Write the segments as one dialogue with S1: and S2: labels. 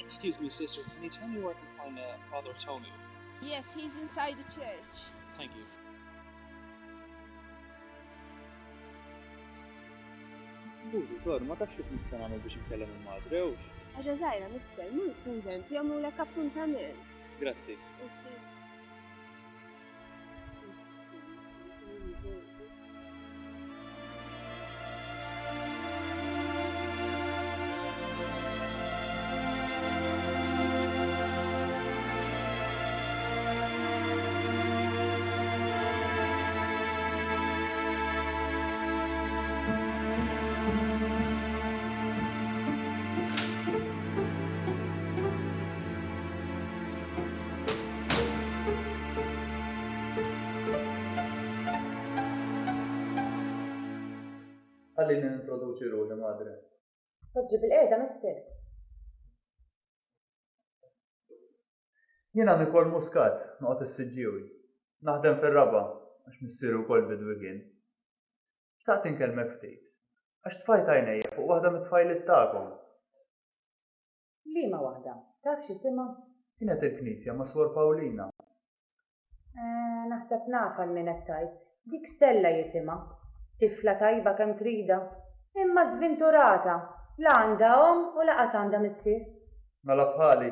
S1: Excuse me, sister. Can you tell me where I can find Father Tony?
S2: Yes, he's inside the church.
S1: Thank you.
S3: Skużi, sor, ma tafx kif nista' nagħmel biex inkellem il-madre hux?
S4: Ħaġa żgħira, mister, mhu kunvent jagħmlulek appuntament.
S3: Grazzi. Ħallini nintroduċi ruħi, madre.
S5: Ħoġġi bil-qiegħda, mister.
S3: Jiena Nikol Muscat, noqgħod is-Siġġiewi. Naħdem fir-Raba għax missieru wkoll bidwi kien. Xtaqt inkellmek ftit. Għax tfajt għajnejja fuq waħda mit-tfajliet tagħkom.
S5: Liema waħda, taf x'isima?
S3: Kienet il-Knisja ma' Swor Pawlina.
S5: Naħseb nafa l-min qed tajt. Dik Stella jisimha. Tifla tajba kemm trida. Imma żvinturata. La għandha u laqas għandha missier.
S3: Mela bħali,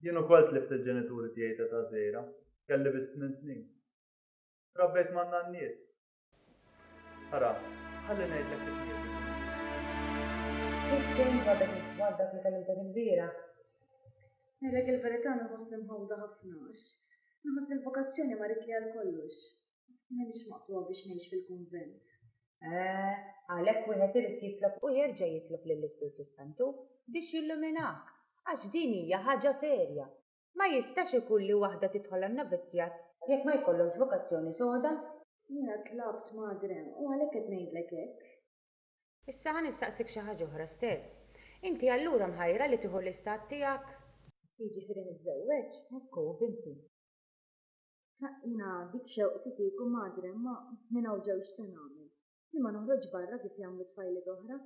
S3: jien ukoll tlift il-ġenituri tiegħi ta' żgħira. Kelli biss 8 snin. Rabbejt ma' nanniet. Ara, ħalli ngħidlek kif niet.
S5: Siċċejn waddak li kellimtek il-bira.
S6: Nelek il-verità nħossni mħawda ħafnax. Nħoss il-vokazzjoni marit li għal kollox. M'għandix maqtuha biex ngħix fil-kunvent.
S5: Għalhekk wieħed irid jitlob u jerġa' jitlob lill-Ispirtu Santu biex jilluminak. Għax din hija ħaġa serja. Ma jistax ikun li waħda tidħol għan-navizzjat jekk ma jkollhomx vokazzjoni soda.
S6: Jiena tlabt madre u għalhekk qed ngħidlek hekk.
S5: Issa ħa nistaqsik xi ħaġa oħra Stel. Inti allura mħajra li tieħu l-istat tiegħek?
S6: Jiġifieri niżżewweġ.
S5: Ekku, binti.
S6: Jiena dik xewqti kieku madre ma minn hawn ġewx se nagħmel. Imma noħroġ barra kif jagħmlu tfajliet oħra.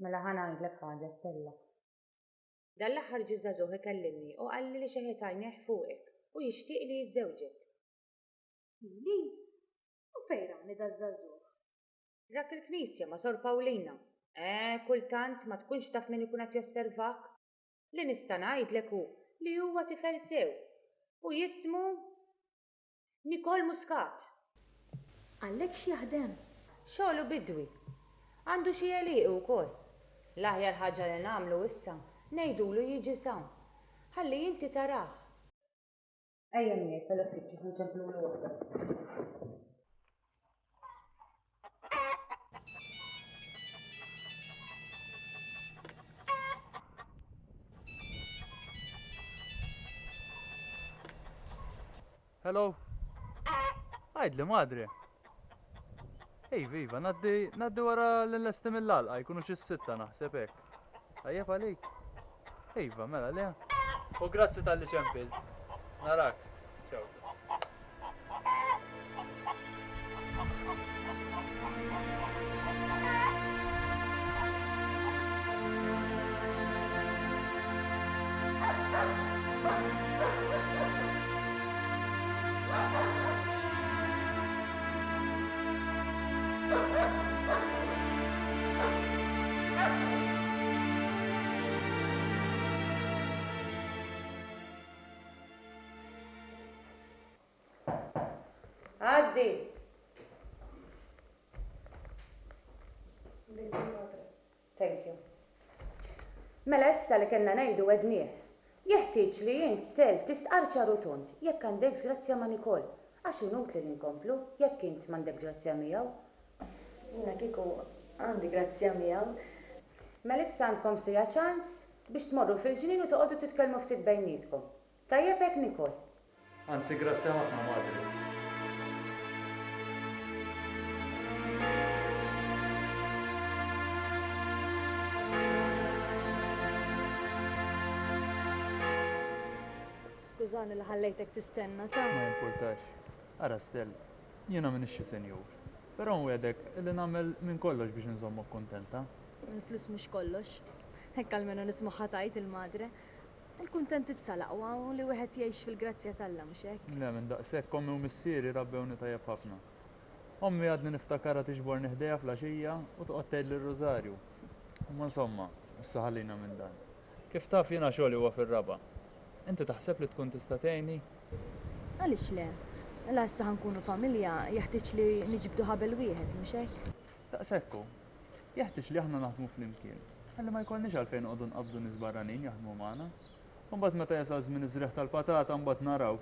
S5: Mela ħa ngħidlek ħaġa Stella. Dan l-aħħar ġie żagħżugħ ikellimni u qalli li xi ħed għajnejh fuqek u jixtieq li jiżżewġek.
S6: Li? U fejn rani da żagħżugħ?
S5: Rak il-Knisja ma' Sor Pawlina. Kultant ma tkunx taf min ikun qed josservak. Li nista' ngħidlek hu li huwa tifel sew u jismu Nikol Muscat.
S6: Għalhekk x'jaħdem?
S5: Xogħlu bidwi. Għandu xi għelieq wkoll. L-aħjar ħaġa li nagħmlu issa ngħidulu jiġi sawn. Ħalli inti tarah. Ejja miegħek sal-uffiċċju ħanċemplu waħda.
S3: Hello. Għajdli madre. Viva, naddi wara l-lesti mill-lalqa, jkunu xi sitta naħseb hekk. Tajjeb għalik. Iva, mela le. U grazzi tal-li ċempilt. Narak. Ciao.
S5: Għaddi. Thank you. Mela issa li kellna ngħidu għednieh. Jeħtieġ li jint Stel tistqarċa rotund jekk għandek grazzja ma' Nikol. Għax inutli li nkomplu jekk int m'għandek grazzja miegħu.
S6: Jiena kieku għandi grazzja miegħu.
S5: Mela issa għandkom sija ċans biex tmorru fil-ġnien u toqgħodu titkellmu ftit bejnietkom. Tajjeb hekk Nikol.
S3: Anzi, grazzi ħafna madre.
S6: Skużani li ħallejtek tistenna ta'
S3: Ma importax. Ara Stell, jiena minn ixxi senjur. Però nwedek illi nagħmel minn kollox biex nżommok kuntenta.
S6: il-flus mhux kollox. Hekk almenu nisma' ħatajt il-madre. Il-kuntent itsalaqwa u li wieħed jgħix fil-grazzja tal-Alla mhux hekk.
S3: Le minn daqshekk ommi u missieri rabbewni tajjeb ħafna. Ommi għadni niftakara tiġborni ħdejja fl-għaxija u toqgħod tgħidli r-rużarju. Imma insomma, issa ħallina minn dan. Kif taf jiena xogħli huwa fir-raba'. Inti taħseb li tkun tista' tgħinni?
S6: Għaliex le? La issa ħankunu familja jeħtieġ li niġbdu ħabel wieħed mhux hekk.
S3: Daqshekku, jeħtieġ li aħna naħdmu flimkien. Ħalli ma jkollniex għalfejn qogħdu nqabdu nies barranin jaħdmu magħna. Mbagħad meta jasal żmien iżrieħ tal-patata mbagħad naraw.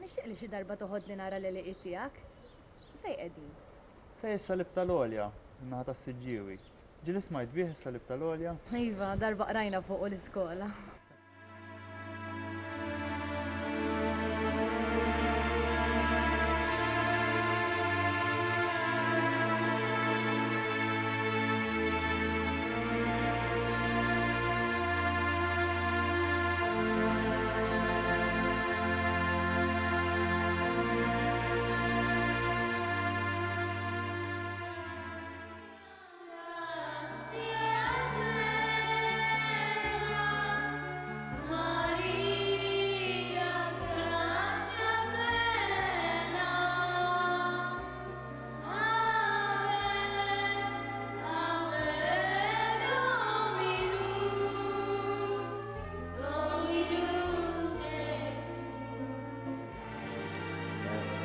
S6: Nixtieq li xi darba toħodni nara l-eliqiet tiegħek. Fejn qegħdin?
S3: Fejn is-salib tal-għolja, in-naħa tas-Siġġiewi. Ġieli smajt bih is-salib tal-għolja?
S6: Iva, darba qrajna fuq l-iskola.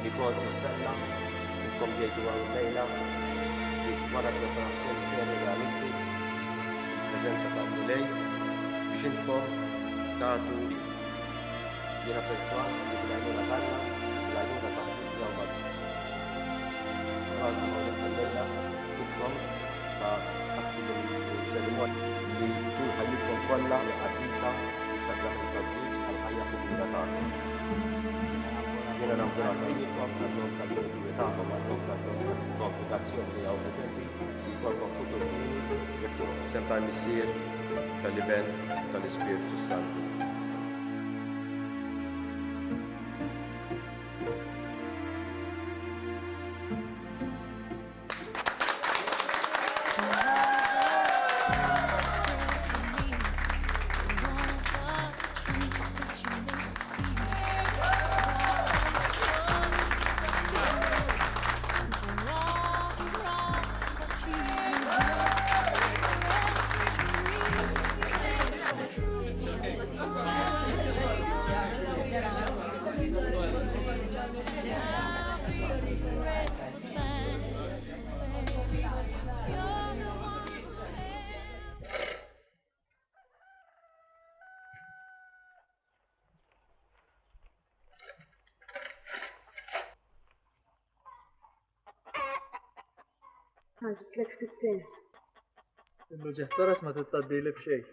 S7: Nikol Mustella, intkom ġejtu għaw lejla, biex wara preparazzjoni serja għaliktu, prezenza ta' mulej, biex intkom tagħtu jiena perswas li bil-għajnuna tagħna, bil-għajnuna ta' jew mad. Għalkom għawlek għal-lejla, intkom sa' għattu l-ġerimot li tul ħajjitkom kollha għaddisa is-sakrament ta' żwieġ għal-ħajja futura tagħkom. Jiena nawgura lilkom għal-nom tal-ġenituri tagħkom għal-nom tal-kongregazzjoni li hawn preżenti li jkollkom futur kbir jekk sem tal-missier tal-Iben tal-Ispirtu Santu.
S6: Ħaġib lek ftit-teh.
S3: Illu ġeħtaras ma tittaddili b'xejn.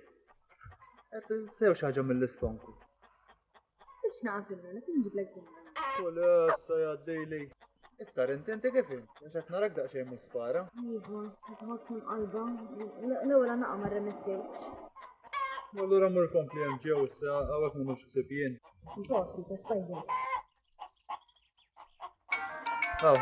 S3: Qed sew xi ħaġa mill-istonku.
S6: Ix naqbilna, la tinġib lek dinna.
S3: U issa jgħaddili. Iktar inti kif int? Għax qed narak daqsxejn mispara.
S6: Iva, qed ħossni mqalba. L-ewwel naqa' ma remettejx.
S3: Allura mur kompli hemm ġew issa hawnhekk m'hemmx ħsieb jien.
S6: Bokki, bas bajja.
S3: Ha.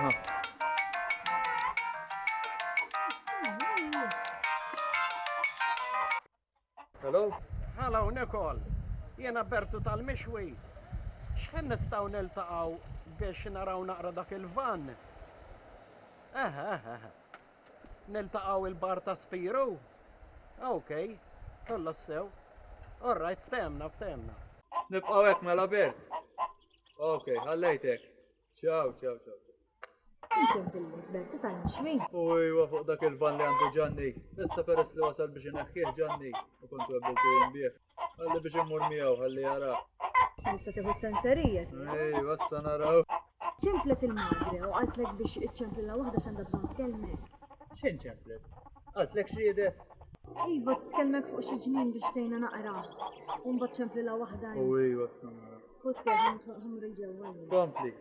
S3: Hello?
S8: Hello, Nicole. Jena Bertu tal-Mixwi. X'ħen nistgħu niltaqgħu biex naraw naqra dak il-van? Niltaqgħu il-bar ta' Spiru? Okay, kollha sew. All right, ftemna.
S3: Nibqgħu hekk mela Bert. Okay, ħallejtek. Ciao.
S6: Inċempillek, Bertu tal-Mixwi.
S3: Ujwa fuq dak il-van li għandu Ġanni. Issa peress li wasal biex inaħħih Ġanni. U kontu għabbiltu jimbieħ. Għalli biex immur miegħu, ħalli jara.
S6: Issa tieħu senserija.
S3: Wassa naraw.
S6: ċemplet il-madre u għaltlek biex iċċemplilla waħda x'għandha bżonn tkellmek.
S3: X'in ċemplet? Għaltlek x'jidet?
S6: Iva titkellmek fuq xi ġnien biex tgħinha naqra. U mbagħad ċemplilla waħda.
S3: Wassa naraw.
S6: Ħudd teħu ħamru ġewwa.
S3: Kompli.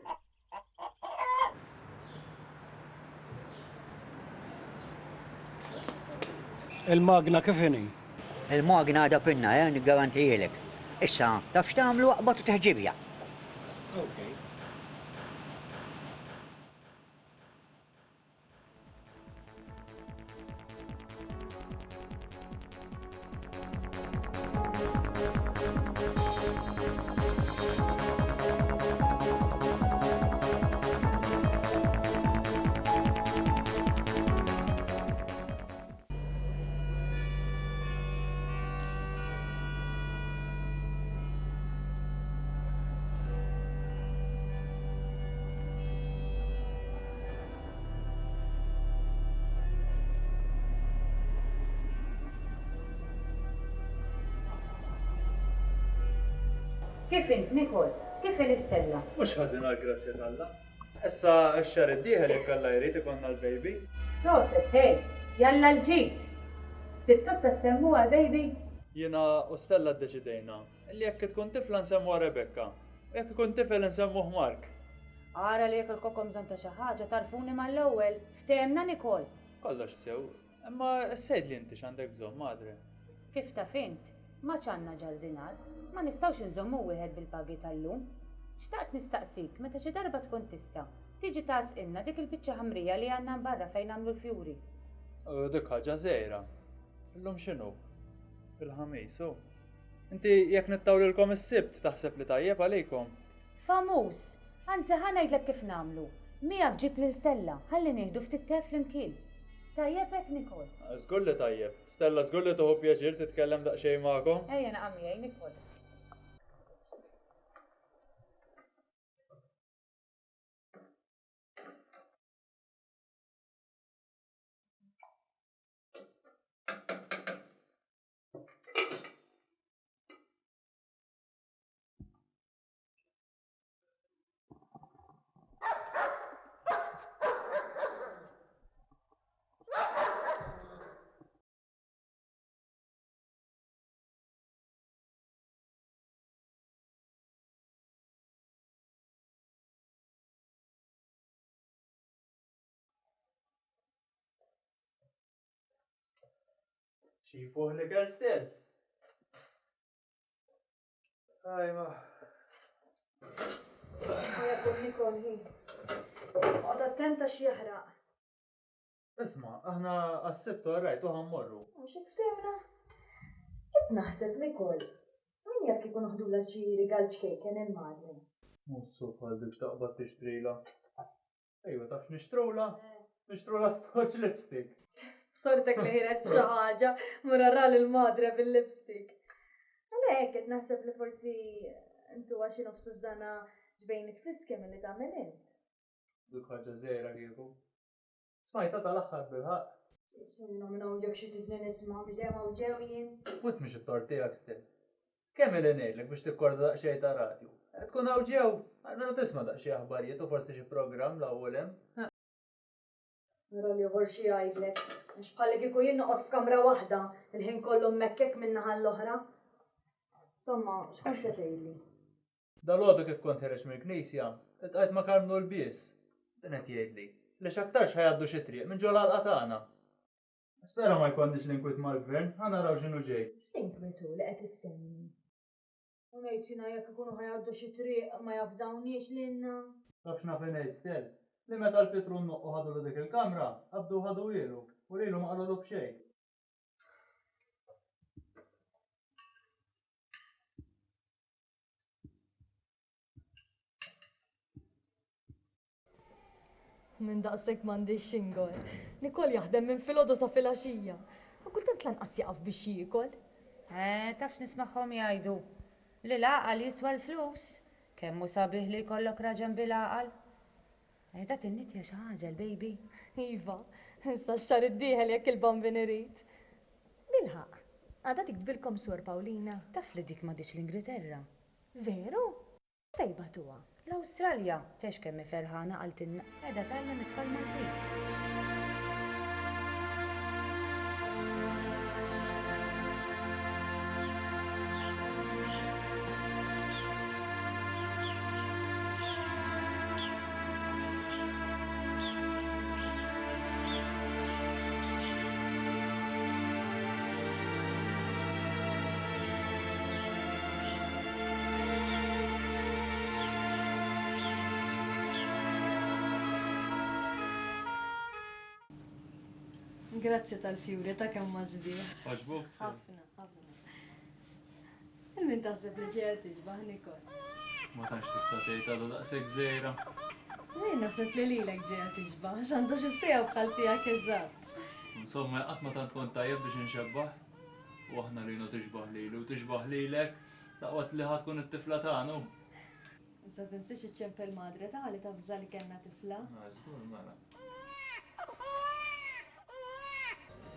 S8: Il-magna kif inhi?
S9: Il-magna għadha pinna, niggarantijilek. Issa, taf x'tagħmlu waqbad u teħġibja.
S8: Okay.
S5: Kif int, Nikol? Kif Stella?
S3: Mhux ħażin għal grazzja talla. Issa x-xar id-dieħel jekk alla jrid ikonna l-baby.
S5: Proset, hej, jalla l-ġid. Sibtu s-semmu baby?
S3: Jiena u Stella ddeċidejna li jekk tkun tifla nsemmuha Rebecca, u jekk ikun tifel nsemmuh Mark.
S5: Ara li jekk il-kokom bżon ta' xi ħaġa tarfuni mal-ewwel. Ftehemna Nikol.
S3: Kollox sew, imma sejd li inti x'għandek bżonn madre.
S5: Kif ta' fint? Ma ċanna ġaldinar, ma nistawx nżommu wieħed bil-pagi tal-lum. Xtaqt nistaqsik, meta xi darba tkun tista' tiġi tasqilna dik il-biċċa ħamrija li għandna barra fejn nagħmlu l-fjuri.
S3: Dik ħaġa żgħira. Illum x'inhu? Il-ħamis, hu. Inti jekk nittawlilkom is-sibt taħseb li tajjeb għalikom.
S5: Famuż, anzi ħa ngħidlek kif nagħmlu. Mija ġib lil Stella, ħalli nieħdu ftit tef flimkien. Tajjeb hekk Nikol.
S3: Żgur li tajjeb. Stella żgur li tuħu pjaċir titkellem daqsxejn magħkom.
S5: Ejja naqam miegħi Nikol.
S3: Xifuh li Garstel. Ajma.
S6: Għajab Nikol, hi. Għad attenta x'jaħraq.
S3: Isma, aħna għas-sibtu għarrajtu ħammorru.
S6: Xek ftemna? Naħseb Nikol. Min jaf kikun uħdula xi rigal ċkejken il-madre.
S3: Mussu bħal dik taqbad tixtrila. Ejwa, tafx nixtrula? Nixtrula stoċ lipstick.
S6: Sortek li ħiret b'xi ħaġa murarra l-madre bil-lipstick. Għalhekk qed naħseb li forsi intu għaxi nofsu żana ġbejn it-friski milli tagħmel int.
S3: Dik ħaġa żgħira kieku. Smajta tal-aħħar bil-ħaq.
S6: Nomina u jek xi tidni nisma' biex dejjem hawn ġewjin.
S3: Wit mhix it-tort tiegħek Stel. Kemm ili ngħidlek biex tikkorda daqsxejn ta' radju. Tkun hawn ġew, almenu tisma' daqsxejn aħbarijiet u forsi xi programm l-ewwel hemm.
S6: Nara li uħor xi jgħidlek. Mhux bħalli kieku jien noqgħod f'kamra waħda il-ħin kollu mmekkek min-naħa l-oħra. Insomma, x'kont se tgħidli?
S3: Dalgħodu kif kont ħereġ mill-Knisja, qed ma Karmlu l-bies. Din qed jgħidli. Li x'aktarx ħajgħaddu xi triq minn ġol ħalqa tagħna. Spera ma jkollniex l-inkwiet mal-gvern, ħa naraw x'inhu ġej.
S6: X'inkwitu li qed issemmi? U ngħid jiena jekk ikunu ħajgħaddu xi triq ma jafżawniex lilna.
S3: Taf x'naf ngħid Stel. Li meta l-Pitru nnoqqu ħadu l dik il-kamra, qabdu ħadu ilu, u lilu ma qalu b'xejn.
S6: Minn daqshekk m'għandix xingol. Nikol jaħdem minn filgħodu sa filgħaxija. U kultant lanqas jaqaf biex jiekol.
S5: Tafx nismagħhom jgħidu li l-għaqal jiswa l-flus. Kemm hu sabiħ li jkollok raġan bil-għaqal. Da tinnitja xi ħaġa l-baby.
S6: Iva, issa x-xar id-dieħel jekk il-bambin irid. Bilħaq, għadha tikbilkom sur Pawlina.
S5: Taf li dik m'għadix l-Ingilterra.
S6: Veru? Fejn batuha?
S5: L-Awstralja, tex kemm ferħana qaltilna qiegħda tgħallem it-tfal Maltin.
S6: Grazzi tal-fjuri ta' kemm mażbieħ.
S3: Għaġbok
S6: Ħafna, ħafna. Min taħseb li ġeja tiġbaħ Nikol.
S3: Ma tantx tista' tgħid għadu daqshekk żgħira.
S6: Jien naħseb li lilek ġeja tiġbaħ, x'għandha xi fija bħal tiegħek eżatt.
S3: Insomma, qatt ma tant kont tajjeb biex inxebbaħ. U aħna lilu tiġbaħ lilu, tiġbaħ lilek, laqgħat li ħadd tkun it-tifla tagħnu.
S6: Issa tinsiex iċċempel madre ta' li tafża li kellna tifla.
S3: Żgur mela.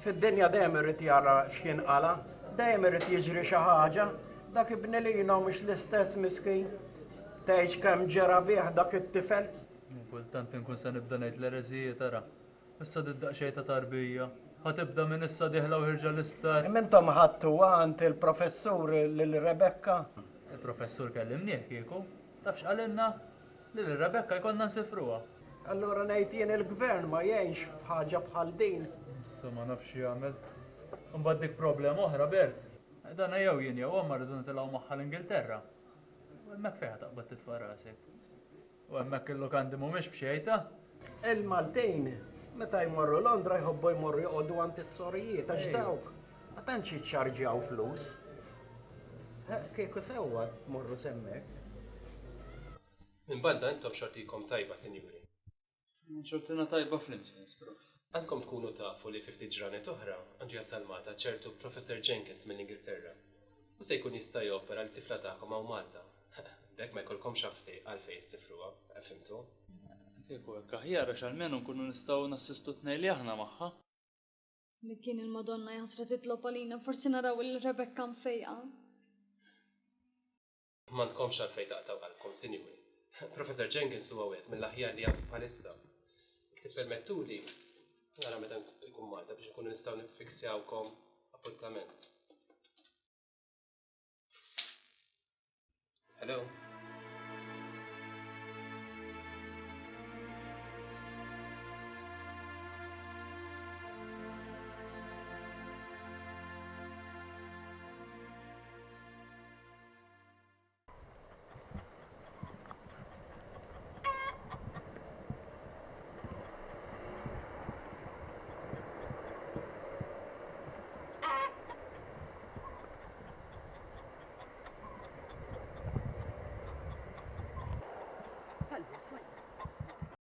S8: Fid-dinja dejjem irid jara x'kien qala, dejjem irid jiġri xi ħaġa, dak ibni lina mhux l-istess miskin. Tgħidx kemm ġara bih dak it-tifel.
S3: Kultant inkun se nibda ngħid l-ereżijiet tara. Issa tiddaq xejn ta' tarbija. Ħatibda minn issa diħla u ħirġa l-isptar.
S8: Mintom ħadtuha għand il-professur lil Rebecca.
S3: Il-professur kellimni kieku. Tafx għalinna li l-Rebecca jkollna nsifruha.
S8: Allura ngħid jien il-gvern ma jgħinx f'ħaġa bħal din.
S3: Issa ma nafx jagħmel. Imbagħad dik problema oħra Bert. Dan jew jien jew huma rridu nitilgħu magħha l-Ingilterra. U hemmhekk fejn taqbad titfa' rasek. U hemmhekk il-lokandi mhumiex b'xejta.
S8: Il-Maltin meta jmorru Londra jħobbu jmorru joqogħdu għand is-sorijiet għax dawk. Ma tantx jiċċarġjaw flus. Kieku sewwa tmorru semmek.
S10: Min badda intom xortikom tajba, sinjuri.
S3: Xortina tajba fl-imsens, prof.
S10: Għandkom tkunu tafu li 50 ġranet oħra għandu jasal Malta ċertu Professor Jenkins mill-Ingilterra. U se jkun jista' jopera l-tifla tagħkom hawn Malta. Dek ma jkollkom xafti għalfejn issifruha, fimtu?
S3: Kieku hekk aħjar għax almenu nkunu nistgħu nassistu tnejn li aħna magħha.
S6: Li kien il-Madonna jaħsra titlob għalina forsi naraw il-Rebecca mfejqa.
S10: M'għandkomx għalfejn taqtaw qalbkom, sinjuri. Professor Jenkins huwa wieħed mill-aħjar li għandu bħalissa. Tippermettuli nara meta nkun Malta biex nkunu nistgħu niffiksjawkom appuntament. Hello?